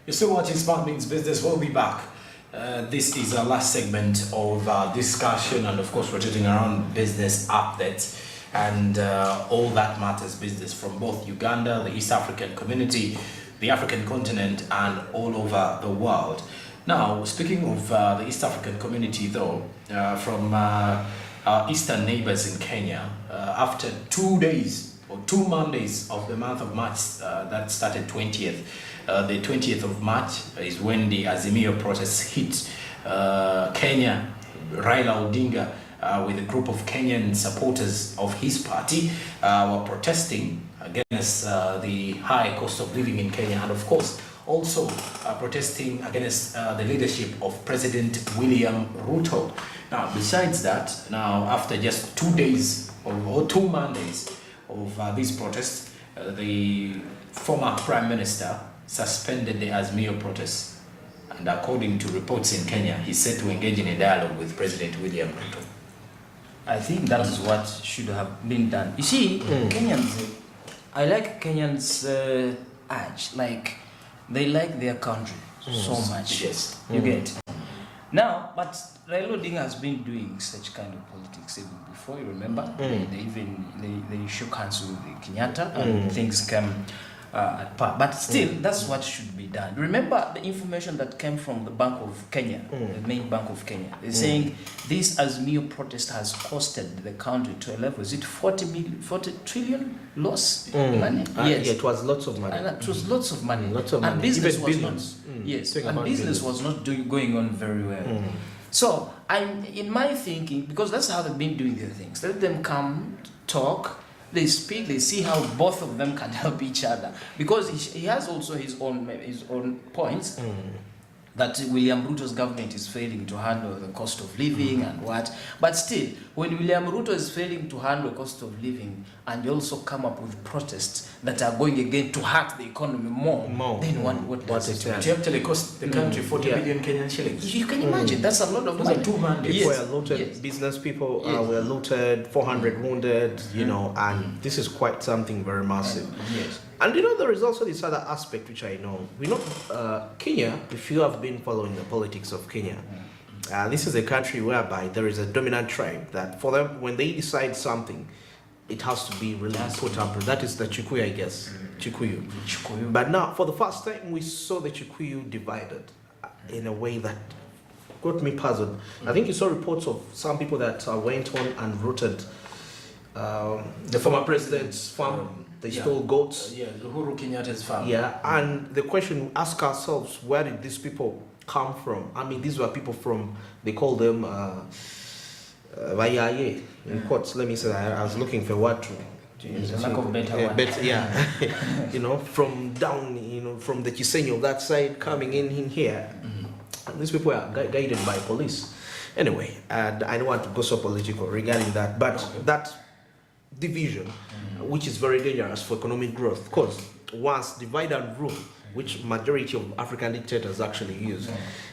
You're still watching Smart Means Business. We'll be back. This is our last segment of our discussion, and of course rotating around business updates and all that matters business from both Uganda, the East African community, the African continent, and all over the world. Now, speaking of the East African community though, from our eastern neighbors in Kenya, after 2 days or 2 Mondays of the month of March, that started 20th. The 20th of March is when the Azimio protest hit Kenya. Raila Odinga with a group of Kenyan supporters of his party were protesting against the high cost of living in Kenya, and of course also protesting against the leadership of President William Ruto. Now, besides that, now after just 2 days or 2 Mondays of these protests, the former Prime Minister suspended the Azimio protests, and according to reports in Kenya, he's set to engage in a dialogue with President William Ruto. I think that is what should have been done. You see, Kenyans, I like Kenyans' urge, like they like their country so much. Yes. You get. Now, but Raila Odinga has been doing such kind of politics even before. You remember, they shook hands with Kenyatta, and things came at par. But still, that's what should be done. Remember the information that came from the Bank of Kenya, the main Bank of Kenya. They're saying this Azimio protest has costed the country to a level, is it 40 trillion loss money? Yes. Yeah, it was lots of money. And it was lots of money. Lots of and money. business Even was billions. not. Yes, and business was not going on very well. So I'm in my thinking, because that's how they've been doing their things. Let them come, talk. They speak, they see how both of them can help each other. Because he has also his own points that William Ruto's government is failing to handle the cost of living and what. But still, when William Ruto is failing to handle cost of living, and you also come up with protests that are going again to hurt the economy more. Then what does it do? To actually cost the country 40 billion Kenyan shillings. You can imagine, that's a lot of money. 2 Mondays. People were looted, business people were looted, 400 wounded, you know, and this is quite something very massive. Yes. And you know, there is also this other aspect which I know. We know Kenya, if you have been following the politics of Kenya, this is a country whereby there is a dominant tribe that for them, when they decide something, it has to be really put up. That is the Chikuyu, I guess. Chikuyu. But now, for the first time, we saw the Chikuyu divided in a way that got me puzzled. I think you saw reports of some people that went on and rooted the former president's farm. They stole goats. Uhuru Kenyatta's farm. Yeah, and the question we ask ourselves, where did these people come from? I mean, these were people from, they call them Vayaye. In quotes, let me say that I was looking for what to use. Lack of better one. You know, from down, you know, from the Chisenyo, that side, coming in here. And these people are guided by police. Anyway, and I don't want to go so political regarding that, but that division, which is very dangerous for economic growth, because once divide and rule, which majority of African dictators actually use,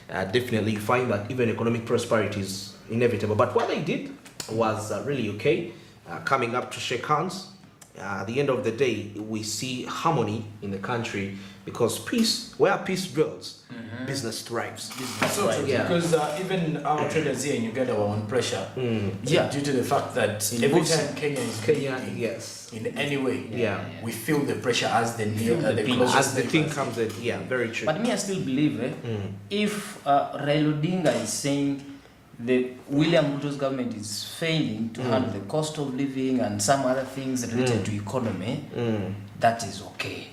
definitely you find that even economic prosperity is inevitable. But what they did was really okay, coming up to shake hands. At the end of the day, we see harmony in the country, because peace, where peace dwells, business thrives. So true, because even our traders here in Uganda were on pressure due to the fact that every time Kenya is leading in any way, we feel the pressure as the thing comes in. Yeah, very true. But me, I still believe if Raila Odinga is saying the William Ruto's government is failing to handle the cost of living and some other things related to economy, that is okay.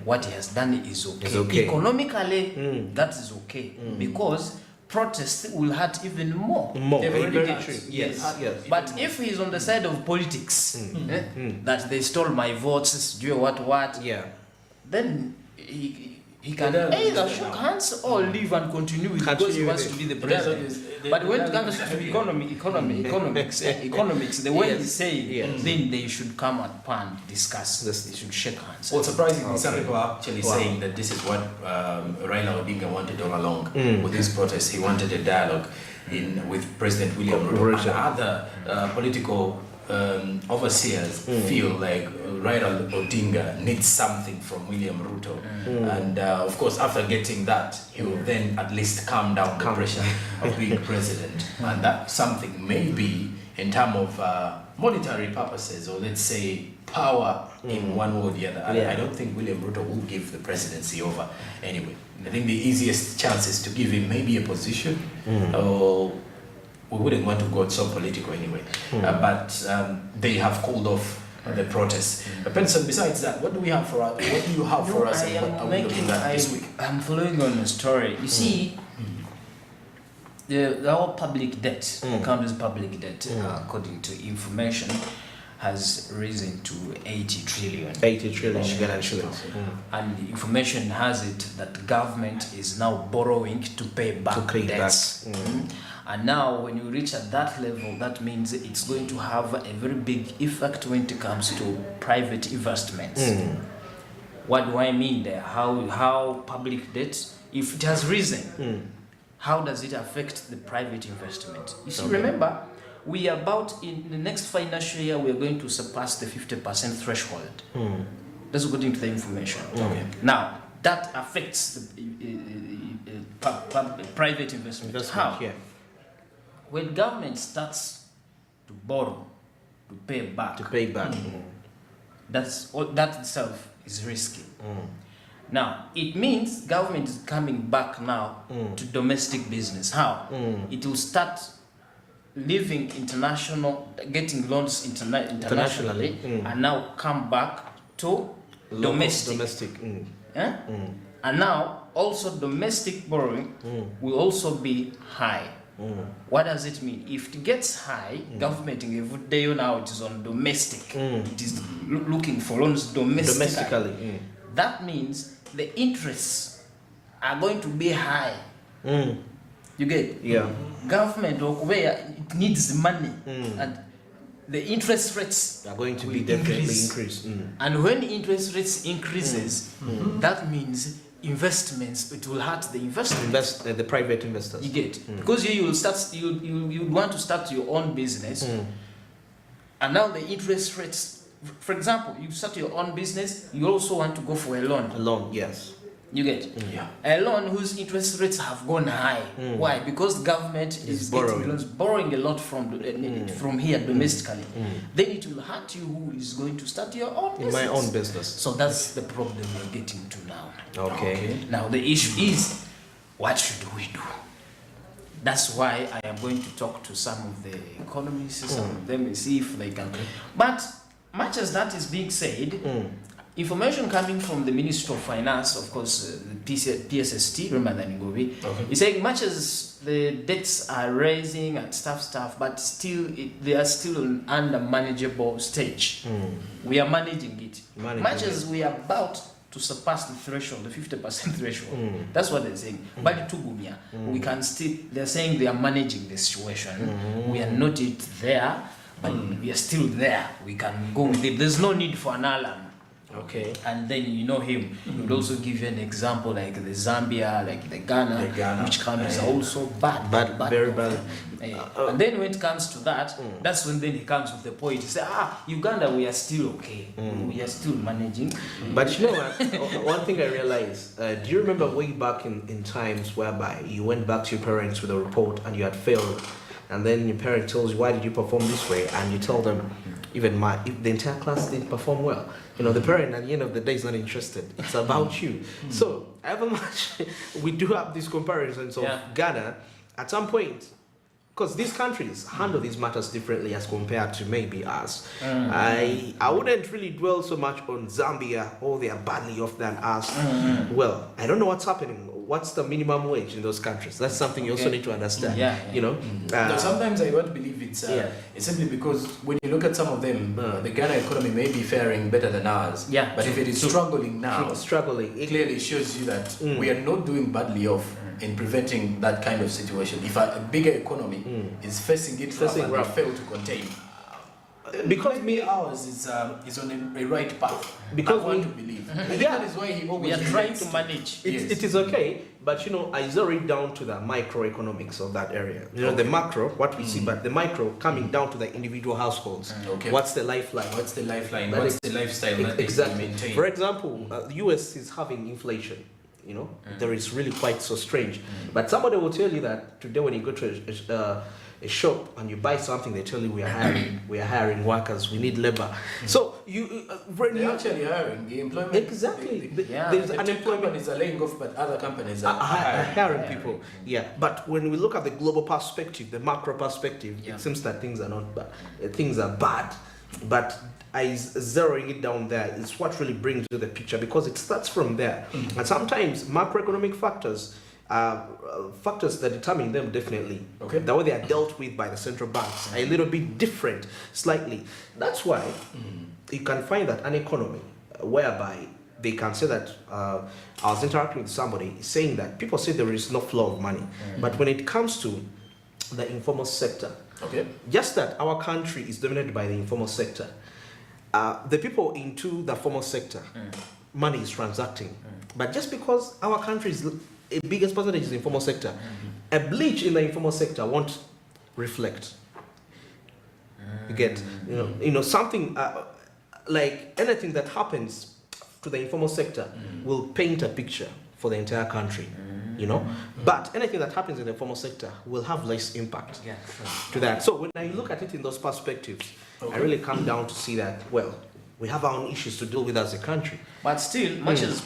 What he has done is okay. Economically, that is okay. Because protests will hurt even more. Very true. Yes. But if he's on the side of politics, that they stole my votes, do what, then he can either shake hands or leave and continue with because he wants to be the president. But when it comes to economics, the way he's saying, then they should come at par and discuss this. They should shake hands. Well, surprisingly, some people are actually saying that this is what Raila Odinga wanted all along with this protest. He wanted a dialogue with President William Ruto and other political overseers feel like Raila Odinga needs something from William Ruto, and of course after getting that he will then at least calm down the pressure of being president, and that something may be in terms of monetary purposes, or let's say power in one way or the other. I don't think William Ruto will give the presidency over anyway. I think the easiest chance is to give him maybe a position, or we wouldn't want to go so political anyway. But they have called off the protest. Benson, besides that, what do we have for us? What do you have for us? And what are we looking at this week? I'm following on the story. You see, our public debt, the country's public debt, according to information, has risen to 80 trillion. 80 trillion Ugandan shillings. And the information has it that government is now borrowing to pay back debts. And now when you reach at that level, that means it's going to have a very big effect when it comes to private investments. What do I mean there? How public debt, if it has risen, how does it affect the private investment? You see, remember, we are about, in the next financial year, we are going to surpass the 50% threshold. That's according to the information. Now, that affects the private investment. How? Yeah. When government starts to borrow, to pay back, that itself is risky. Now, it means government is coming back now to domestic business. How? It will start leaving getting loans internationally, and now come back to domestic. And now, also domestic borrowing will also be high. What does it mean? If it gets high, government now it is on domestic. It is looking for loans domestically. That means the interests are going to be high. You get? Yeah. Government where it needs money, and the interest rates are going to be definitely increased. And when interest rates increases, that means investments, it will hurt the investments. The private investors. You get? Because you will start, you want to start your own business, and now the interest rates, for example, you start your own business, you also want to go for a loan. A loan, yes. You get? A loan whose interest rates have gone high. Why? Because the government is borrowing a lot from here domestically. Then it will hurt you who is going to start your own business. My own business. So that's the problem we're getting to now. Okay. Now the issue is, what should we do? That's why I am going to talk to some of the economists, some of them, and see if they can. But much as that is being said, information coming from the Ministry of Finance, of course, the PSST, Ramadan Ngobi, is saying much as the debts are rising and stuff, but still they are still under manageable stage. We are managing it. Much as we are about to surpass the threshold, the 50% threshold. That's what they're saying. But Tugumia, we can still, they're saying they are managing the situation. We are not yet there, but we are still there. We can go with it. There's no need for an alarm. Okay. And then you know him. He would also give you an example like the Zambia, like the Ghana, which countries are also bad. Very bad. And then when it comes to that, that's when then he comes with the point. He says, Uganda, we are still okay. We are still managing. But you know what? One thing I realized, do you remember way back in times whereby you went back to your parents with a report and you had failed, and then your parent tells you, why did you perform this way? And you tell them, if the entire class didn't perform well, the parent at the end of the day is not interested. It's about you. So, however much we do have these comparisons of Ghana, at some point, because these countries handle these matters differently as compared to maybe us. I wouldn't really dwell so much on Zambia, they are badly off than us. Well, I don't know what's happening. What's the minimum wage in those countries? That's something you also need to understand. No, sometimes I won't believe it's simply because when you look at some of them, the Ghana economy may be faring better than ours. But if it is struggling now, it clearly shows you that we are not doing badly off in preventing that kind of situation. If a bigger economy is facing it rough and they fail to contain, because maybe ours is on a right path. Because I want to believe. I think that is why he always we are trying to manage. It is okay, But I zero it down to the microeconomics of that area. The macro, what we see, but the micro coming down to the individual households. Okay. What's the lifeline? What's the lifeline? That What's is- the lifestyle that Exactly. they maintain? For example, the US is having inflation. There is really quite so strange. But somebody will tell you that today when you go to a shop and you buy something, they tell you we are hiring workers, we need labor. So They're actually hiring. The employment. exactly. Yeah. There's The tech unemployment. companies are laying off, but other companies are Hiring hiring. people. Yeah, but when we look at the global perspective, the macro perspective, Yeah. it seems that things are not bad. Things are bad, but zeroing it down there is what really brings you the picture because it starts from there. And sometimes macroeconomic factors are factors that determine them definitely. Okay. The way they are dealt with by the central banks are a little bit different, slightly. That's why you can find that an economy whereby they can say that I was interacting with somebody saying that people say there is no flow of money, but when it comes to the informal sector, Okay. just that our country is dominated by the informal sector. The people into the formal sector, money is transacting. But just because our country is a biggest percentage is informal sector, a bleach in the informal sector won't reflect. You get, something like anything that happens to the informal sector will paint a picture for the entire country. But anything that happens in the formal sector will have less impact Yeah. to that. So when I look at it in those perspectives, I really come down to see that, well, we have our own issues to deal with as a country. But still, much as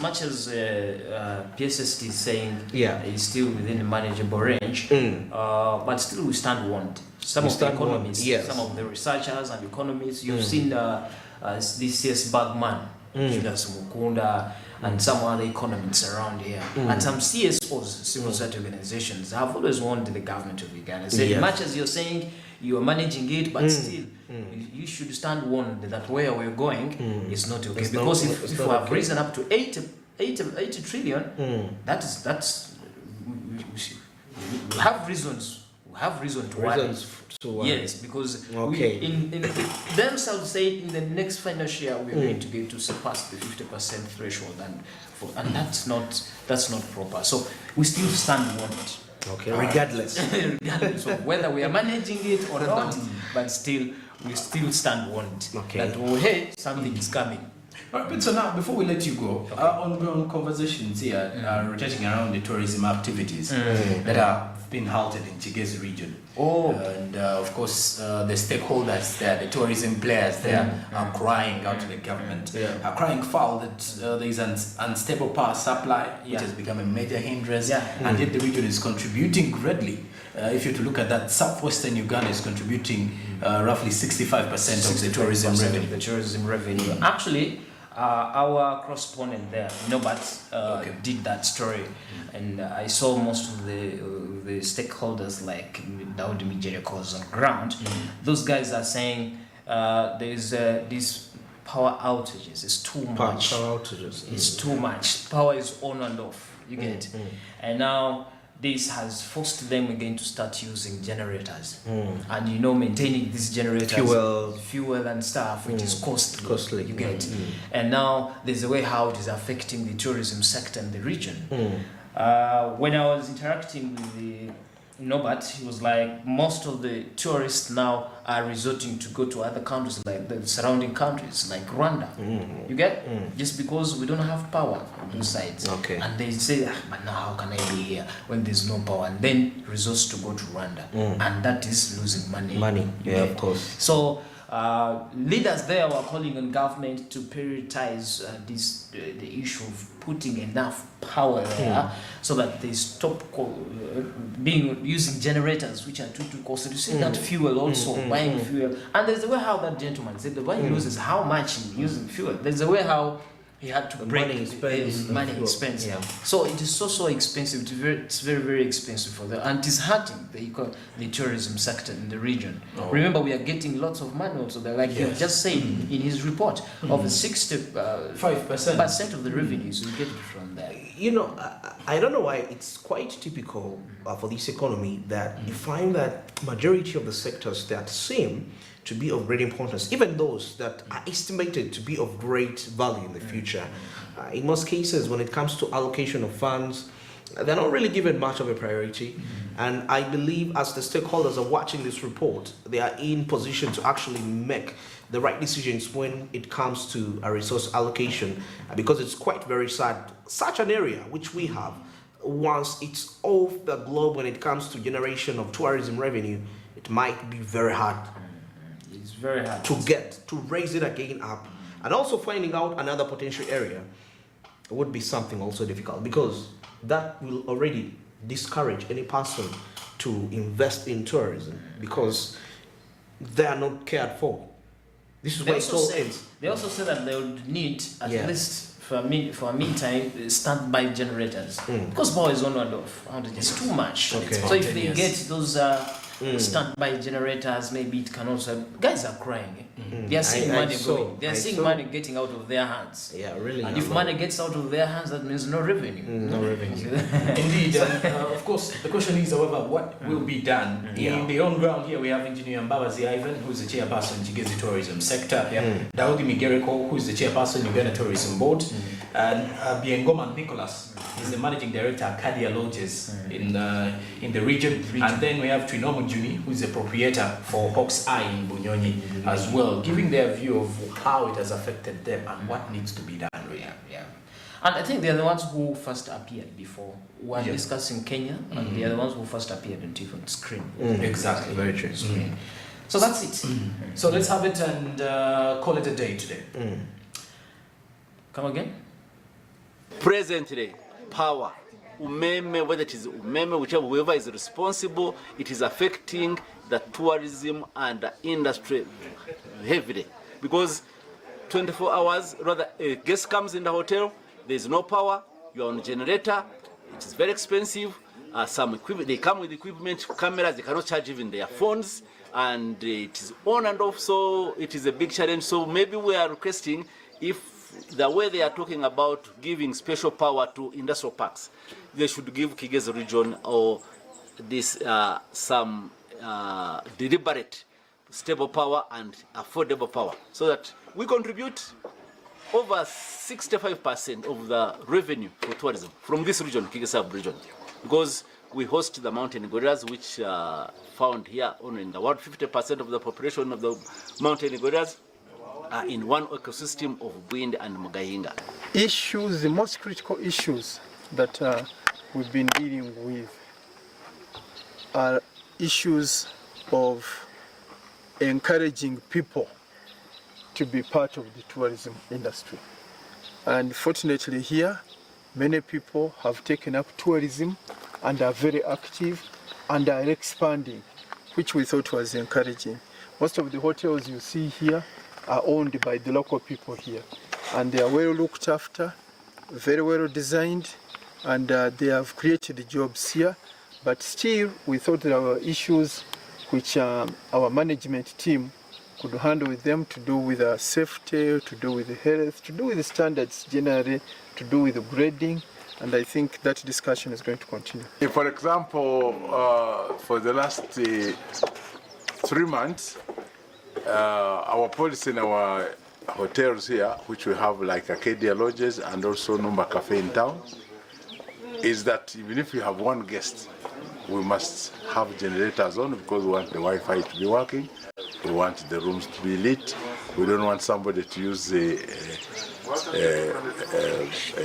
PSST is saying Yeah. it's still within the manageable range, but still we stand warned. Some We of the stand warned, economists, yes. some of the researchers and economists, you've seen this CS Bagman, Julius Mukunda, and some other economists around here, and some CSOs, civil society organizations, have always warned the government of Uganda. Said, Yes. much as you're saying you are managing it, but still, you should stand warned that where we're going is not okay. It's not- Because it's if not we have okay. risen up to 80 trillion, that's we have reasons. We have reason to worry. Reasons to worry. Yes, because Okay. in themselves say in the next financial year we're going to get to surpass the 50% threshold, and that's not proper. So we still stand warned, Okay, regardless. regardless of whether we are managing it or not. But still, we still stand warned Okay. that hey, something is coming. All right, but so now, before we let you go, ongoing conversations here are rotating around the tourism activities that have been halted in Kigezi region. Oh. And of course, the stakeholders there, the tourism players there, are crying out to the government, are crying foul that there is an unstable power supply, which has become a major hindrance, and yet the region is contributing greatly. If you're to look at that, southwestern Uganda is contributing roughly 65% of the tourism revenue. The tourism revenue. Actually, our correspondent there, did that story, and I saw most of the stakeholders like Daudi Mijeriko's on ground. Those guys are saying there's these power outages. It's too much. Power outages. It's too much. Power is on and off. You get, and now this has forced them again to start using generators, and maintaining these generators, fuel and stuff, which is costly. You get, and now there's a way how it is affecting the tourism sector in the region. When I was interacting with the Norbert, he was like, most of the tourists now are resorting to go to other countries, like the surrounding countries, like Rwanda. You get? Just because we don't have power on those sides. Okay. And they say, but now how can I be here when there's no power? And then resorts to go to Rwanda. And that is losing money. You Yeah, get? of course. So leaders there were calling on government to prioritize the issue of putting enough power there so that they stop using generators which are too costly. You see that fuel also, buying fuel. And there's a way how that gentleman said that when he loses how much in using fuel, there's a way how he had to break money expense. Yeah. So it is so expensive. It's very, very expensive for them, and it's hurting the tourism sector in the region. Remember, we are getting lots of money also. Like you just said in his report, of 65% of the revenues we get it from there. I don't know why it's quite typical for this economy that you find that majority of the sectors that seem to be of great importance, even those that are estimated to be of great value in the future. In most cases, when it comes to allocation of funds, they're not really given much of a priority. And I believe as the stakeholders are watching this report, they are in position to actually make the right decisions when it comes to a resource allocation, because it's quite very sad. Such an area which we have, once it's off the globe when it comes to generation of tourism revenue, it might be very hard. It's very hard to raise it again up, and also finding out another potential area would be something also difficult, because that will already discourage any person to invest in tourism because they are not cared for. This is why it all ends. They also say that they would need at least for a meantime standby generators because power is on and off. It's too much. Okay. So if they get those standby generators, maybe it can also. Guys are crying. They are seeing money going. They are seeing money getting out of their hands. Yeah, really. And if money gets out of their hands, that means no revenue. No revenue. Indeed. Of course, the question is, however, what will be done? In the on ground here, we have Engineer Mbabazi Ivan, who is the chairperson Kigezi Tourism Sector. Daudi Migereko, who is the chairperson Uganda Tourism Board. And Biengoma Nicholas is the managing director at Kadia Lodges in the region. And then we have Twinomo Juni, who is the proprietor for Hawk's Eye in Bunyonyi as well, giving their view of how it has affected them and what needs to be done. And I think they're the ones who first appeared before. We were discussing Kenya, and they're the ones who first appeared on TV screen. Exactly. Very true. So that's it. So let's have it and call it a day today. Come again? Presently, power, umeme, whether it is umeme, whoever is responsible, it is affecting the tourism and the industry heavily. Because 24 hours, rather, a guest comes in the hotel, there is no power, you are on a generator, it is very expensive. Some equipment, they come with equipment, cameras, they cannot charge even their phones, and it is on and off, so it is a big challenge. So maybe we are requesting, if the way they are talking about giving special power to industrial parks, they should give Kigezi region or this some deliberate, stable power and affordable power, so that we contribute over 65% of the revenue for tourism from this region, Kigezi sub-region, because we host the mountain gorillas, which are found here only in the world. 50% of the population of the mountain gorillas are in one ecosystem of Bwindi and Mugahinga. Issues, the most critical issues that we've been dealing with are issues of encouraging people to be part of the tourism industry. And fortunately here, many people have taken up tourism and are very active and are expanding, which we thought was encouraging. Most of the hotels you see here are owned by the local people here, and they are well looked after, very well designed, and they have created jobs here. But still, we thought there were issues which our management team could handle with them, to do with safety, to do with health, to do with the standards generally, to do with the grading, and I think that discussion is going to continue. For example, for the last 3 months, our policy in our hotels here, which we have like Arcadia Lodges and also Numba Cafe in town, is that even if we have one guest, we must have generators on, because we want the Wi-Fi to be working, we want the rooms to be lit, we don't want somebody to use a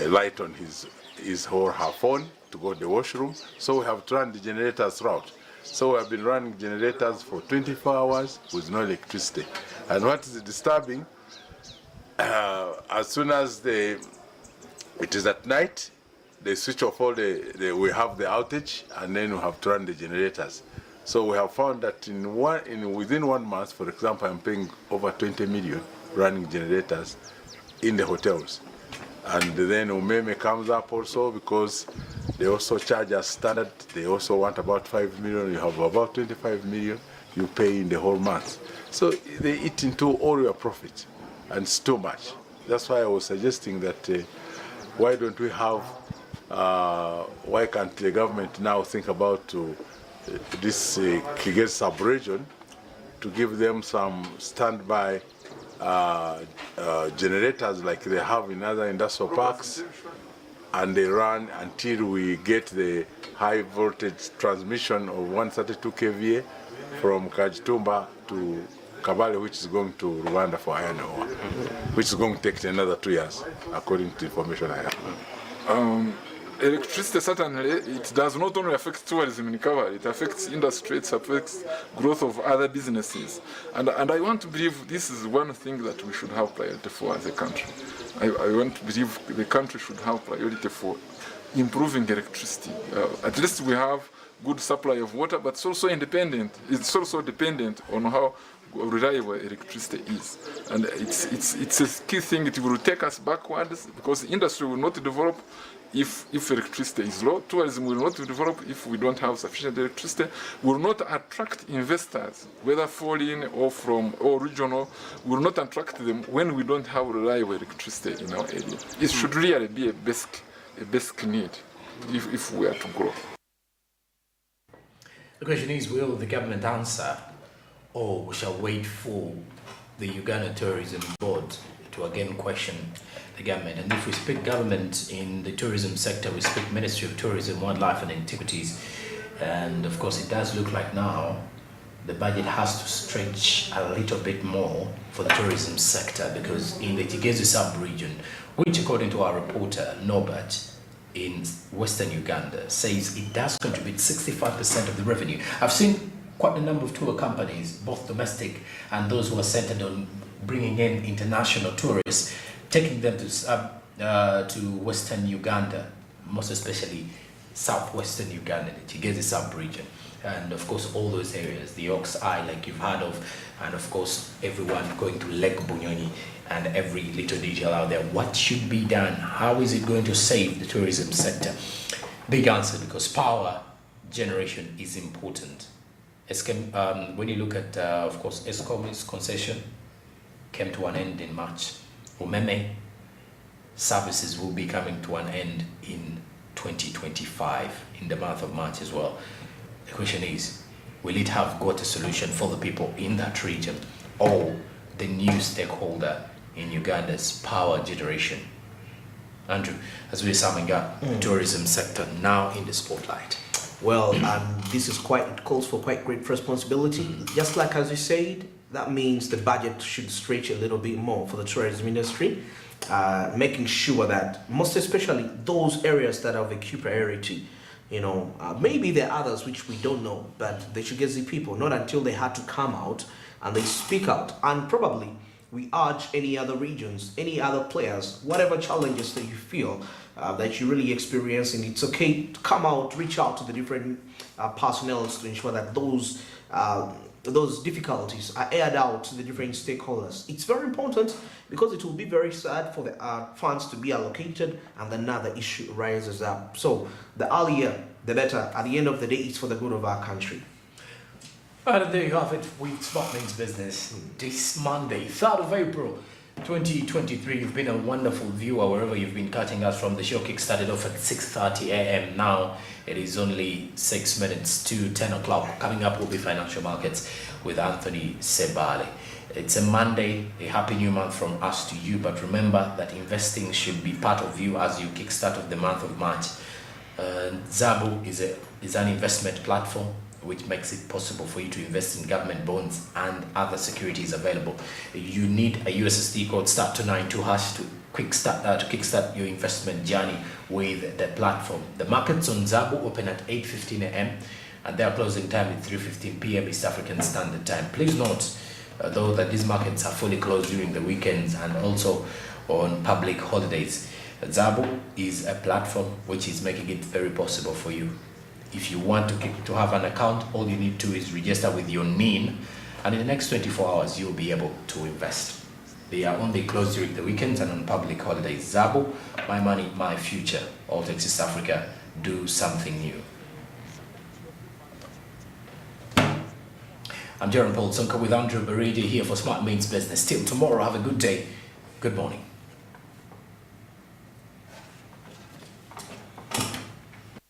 light on his or her phone to go to the washroom, so we have to run the generators throughout. So we have been running generators for 24 hours with no electricity. And what is disturbing, as soon as it is at night, they switch off all we have the outage, and then we have to run the generators. So we have found that within 1 month, for example, I'm paying over 20 million running generators in the hotels. And then umeme comes up also, because they also charge us standard. They also want about 5 million. You have about 25 million you pay in the whole month. So they eat into all your profit, and it's too much. That's why I was suggesting that why don't we have, why can't the government now think about this Kigezi sub-region, to give them some standby generators like they have in other industrial parks, and they run until we get the high voltage transmission of 132 kVA from Kajitumba to Kabale, which is going to Rwanda for iron ore, which is going to take another 2 years, according to information I have. Electricity, certainly, it does not only affect tourism in Kabale, it affects industry, it affects growth of other businesses. And I want to believe this is one thing that we should have priority for as a country. I want to believe the country should have priority for improving electricity. At least we have good supply of water, but it's also independent. It's also dependent on how reliable electricity is. And it's a key thing. It will take us backwards because industry will not develop if electricity is low. Tourism will not develop if we don't have sufficient electricity. Will not attract investors, whether foreign or regional, will not attract them when we don't have reliable electricity in our area. It should really be a basic need if we are to grow. The question is, will the government answer, or we shall wait for the Uganda Tourism Board to again question the government? And if we speak government in the tourism sector, we speak Ministry of Tourism, Wildlife and Antiquities. And of course, it does look like now the budget has to stretch a little bit more for the tourism sector, because in the Kigezi sub-region, which according to our reporter, Norbert, in Western Uganda, says it does contribute 65% of the revenue. I've seen quite a number of tour companies, both domestic and those who are centered on bringing in international tourists, taking them to Western Uganda, most especially southwestern Uganda, the Kigezi sub-region, and of course all those areas, the Ox Eye, like you've heard of, and of course everyone going to Lake Bunyonyi and every little detail out there. What should be done? How is it going to save the tourism sector? Big answer, because power generation is important. When you look at, of course, Eskom's concession came to an end in March. Umeme services will be coming to an end in 2025, in the month of March as well. The question is, will it have got a solution for the people in that region, or the new stakeholder in Uganda's power generation? Andrew, as we're summing up, the tourism sector now in the spotlight. Well, this is it calls for quite great responsibility. Just like as you said, that means the budget should stretch a little bit more for the tourism industry, making sure that, most especially those areas that are of acute priority, maybe there are others which we don't know, but the Kigezi people, not until they had to come out and they speak out. And probably we urge any other regions, any other players, whatever challenges that you feel that you really experiencing, it's okay to come out, reach out to the different personnel to ensure that those difficulties are aired out to the different stakeholders. It's very important, because it will be very sad for the funds to be allocated and another issue rises up. So the earlier, the better. At the end of the day, it's for the good of our country. And there you have it with Smart Means Business this Monday, 3rd of April 2023. You've been a wonderful viewer wherever you've been catching us from. The show kick started off at 6:30 a.m. Now it is only 6 minutes to 10 o'clock. Coming up will be Financial Markets with Anthony Sebale. It's a Monday, a happy new month from us to you, but remember that investing should be part of you as you kickstart of the month of March. Zabu is an investment platform which makes it possible for you to invest in government bonds and other securities available. You need a USSD code *292# to kickstart your investment journey with the platform. The markets on Zabu open at 8:15 a.m. and their closing time is 3:15 p.m. East African Standard Time. Please note, though, that these markets are fully closed during the weekends and also on public holidays. Zabu is a platform which is making it very possible for you. If you want to have an account, all you need to is register with your NIN, and in the next 24 hours, you'll be able to invest. They are only closed during the weekends and on public holidays. Zabu, my money, my future. All East Africa, do something new. I'm Jerome Paul Sonka with Andrew Beridi here for Smart Means Business. Till tomorrow, have a good day. Good morning.